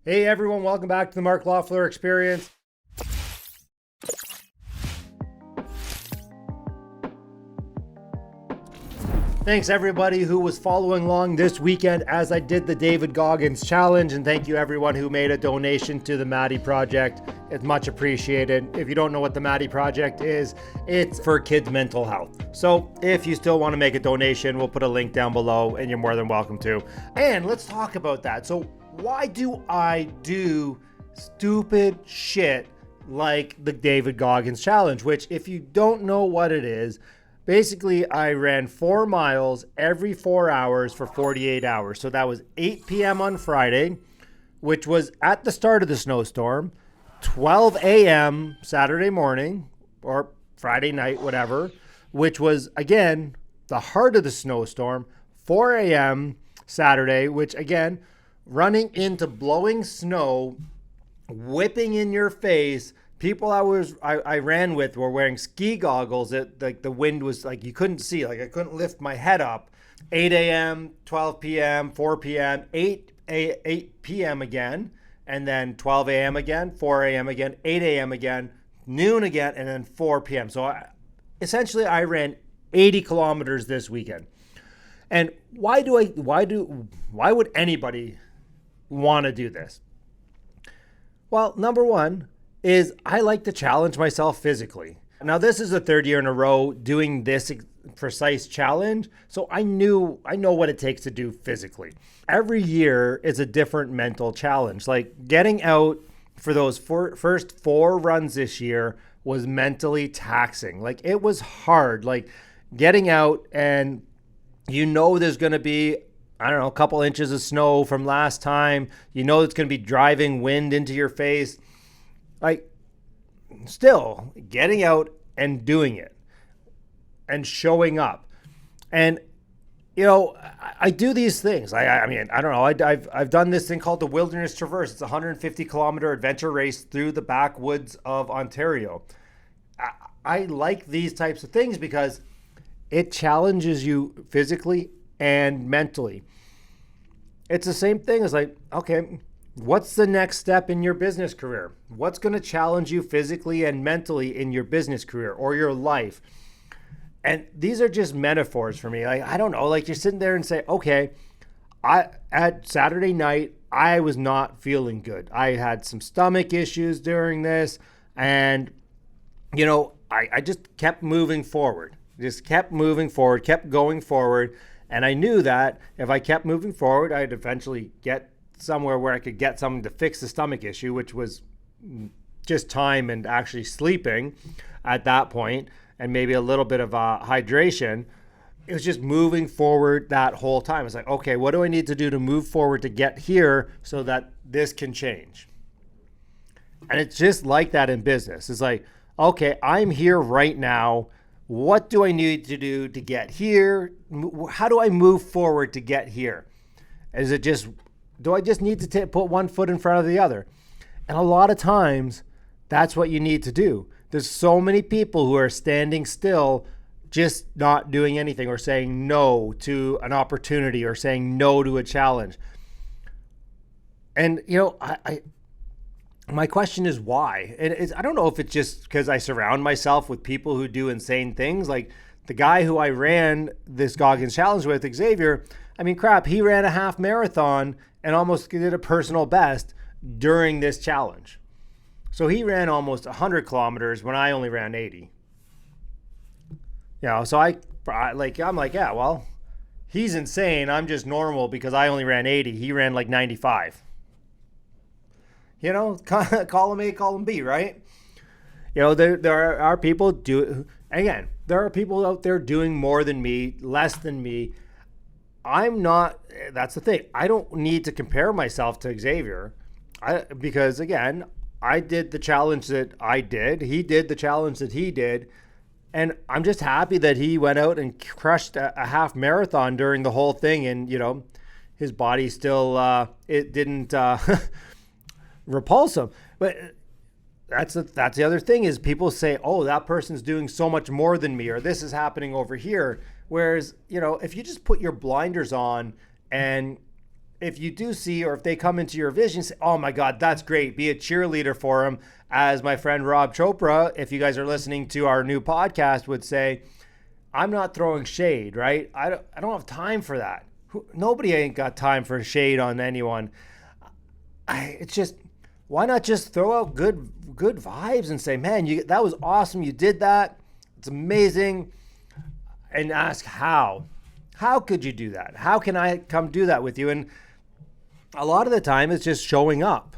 Hey everyone, welcome back to the Mark Loeffler Experience. Thanks everybody who was following along this weekend as I did the David Goggins challenge, and thank you everyone who made a donation to the Maddie Project. It's much appreciated. If you don't know what the Maddie Project is, it's for kids' mental health. So if you still want to make a donation, we'll put a link down below and you're more than welcome to. And let's talk about that. So why do I do stupid shit like the David Goggins challenge, which if you don't know what it is, basically I ran 4 miles every 4 hours for 48 hours. So that was 8 p.m. on Friday, which was at the start of the snowstorm, 12 a.m. Saturday morning or Friday night, whatever, which was again the heart of the snowstorm, 4 a.m. Saturday, which again, running into blowing snow, whipping in your face. People I ran with were wearing ski goggles. Like the wind was like you couldn't see. Like I couldn't lift my head up. 8 a.m., 12 p.m., 4 p.m., 8 p.m. again, and then 12 a.m. again, 4 a.m. again, 8 a.m. again, noon again, and then 4 p.m. So essentially I ran 80 kilometers this weekend. And why would anybody want to do this? Well, number one is I like to challenge myself physically. Now, this is the third year in a row doing this precise challenge, so I know what it takes to do physically. Every year is a different mental challenge. Like getting out for those first 4 runs this year was mentally taxing. Like it was hard. Like getting out and there's going to be a couple inches of snow from last time. It's going to be driving wind into your face. Like, still getting out and doing it and showing up. And, I do these things. I don't know. I've done this thing called the Wilderness Traverse. It's a 150-kilometer adventure race through the backwoods of Ontario. I like these types of things because it challenges you physically and mentally. It's the same thing as like, okay, what's the next step in your business career? What's going to challenge you physically and mentally in your business career or your life? And these are just metaphors for me. Like, I don't know, like you're sitting there and say, okay, at Saturday night, I was not feeling good. I had some stomach issues during this. And, I just kept moving forward, kept going forward. And I knew that if I kept moving forward, I'd eventually get somewhere where I could get something to fix the stomach issue, which was just time and actually sleeping at that point, and maybe a little bit of hydration. It was just moving forward that whole time. It's like, okay, what do I need to do to move forward to get here so that this can change? And it's just like that in business. It's like, okay, I'm here right now. What do I need to do to get here? How do I move forward to get here? Do I just need to put one foot in front of the other? And a lot of times, that's what you need to do. There's so many people who are standing still, just not doing anything or saying no to an opportunity or saying no to a challenge. And, my question is why? And I don't know if it's just because I surround myself with people who do insane things. Like the guy who I ran this Goggins challenge with, Xavier, he ran a half marathon and almost did a personal best during this challenge. So he ran almost 100 kilometers when I only ran 80. So I'm like, yeah, well, he's insane. I'm just normal because I only ran 80. He ran like 95. Call him A, call him B, right? There are people there are people out there doing more than me, less than me. That's the thing. I don't need to compare myself to Xavier because again, I did the challenge that I did. He did the challenge that he did. And I'm just happy that he went out and crushed a half marathon during the whole thing. And, his body still, it didn't repulse him. But that's the other thing is people say, oh, that person's doing so much more than me, or this is happening over here. Whereas, if you just put your blinders on and if you do see, or if they come into your vision, say, oh my God, that's great. Be a cheerleader for them. As my friend Rob Chopra, if you guys are listening to our new podcast, would say, I'm not throwing shade, right? I don't have time for that. Nobody ain't got time for shade on anyone. It's just, why not just throw out good vibes and say, man, that was awesome. You did that. It's amazing. And ask how. How could you do that? How can I come do that with you? And a lot of the time it's just showing up.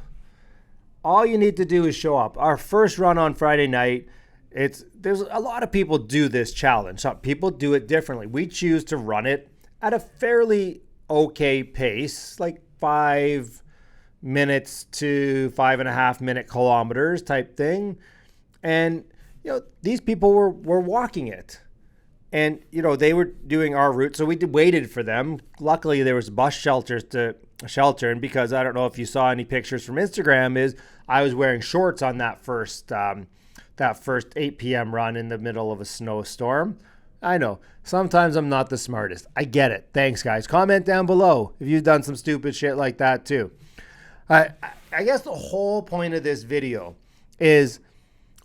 All you need to do is show up. Our first run on Friday night, there's a lot of people do this challenge. Some people do it differently. We choose to run it at a fairly okay pace, like 5 minutes to 5.5 minute kilometers type thing. And, these people were walking it. And, they were doing our route. So we waited for them. Luckily, there was bus shelters to shelter. And because I don't know if you saw any pictures from Instagram, is I was wearing shorts on that first 8 p.m. run in the middle of a snowstorm. I know. Sometimes I'm not the smartest. I get it. Thanks, guys. Comment down below if you've done some stupid shit like that too. I guess the whole point of this video is,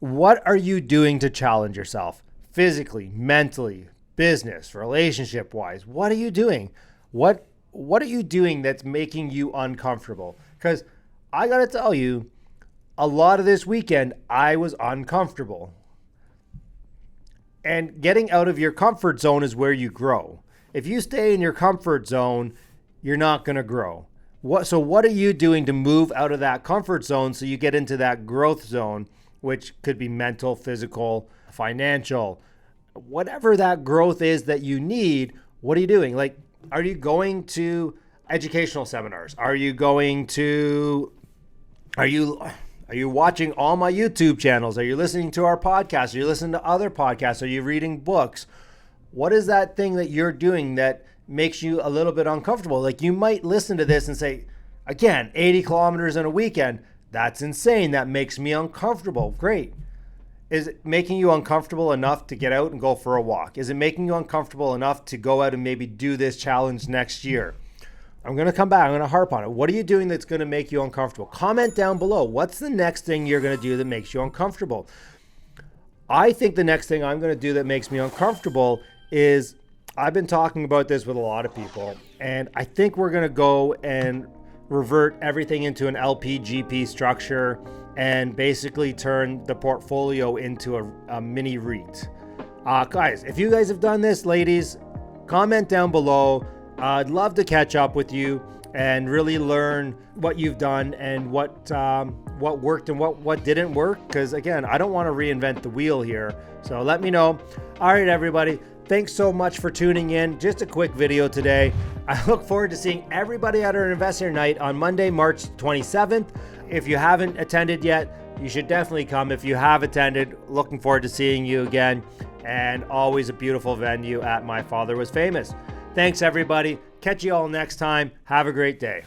what are you doing to challenge yourself? Physically, mentally, business, relationship-wise. What are you doing? What are you doing that's making you uncomfortable? Because I got to tell you, a lot of this weekend, I was uncomfortable. And getting out of your comfort zone is where you grow. If you stay in your comfort zone, you're not going to grow. So what are you doing to move out of that comfort zone so you get into that growth zone, which could be mental, physical, financial, whatever that growth is that you need? What are you doing? Like, are you going to educational seminars? Are you watching all my YouTube channels? Are you listening to our podcast? Are you listening to other podcasts? Are you reading books? What is that thing that you're doing that makes you a little bit uncomfortable? Like, you might listen to this and say, again, 80 kilometers in a weekend, that's insane. That makes me uncomfortable. Great. Is it making you uncomfortable enough to get out and go for a walk? Is it making you uncomfortable enough to go out and maybe do this challenge next year? I'm going to come back. I'm going to harp on it. What are you doing that's going to make you uncomfortable? Comment down below. What's the next thing you're going to do that makes you uncomfortable? I think the next thing I'm going to do that makes me uncomfortable is, I've been talking about this with a lot of people, and I think we're going to go and revert everything into an LPGP structure and basically turn the portfolio into a mini REIT. Guys, if you guys have done this, ladies, comment down below. I'd love to catch up with you and really learn what you've done and what worked and what didn't work. Because again, I don't want to reinvent the wheel here. So let me know. All right, everybody. Thanks so much for tuning in. Just a quick video today. I look forward to seeing everybody at our Investor Night on Monday, March 27th. If you haven't attended yet, you should definitely come. If you have attended, looking forward to seeing you again. And always a beautiful venue at My Father Was Famous. Thanks, everybody. Catch you all next time. Have a great day.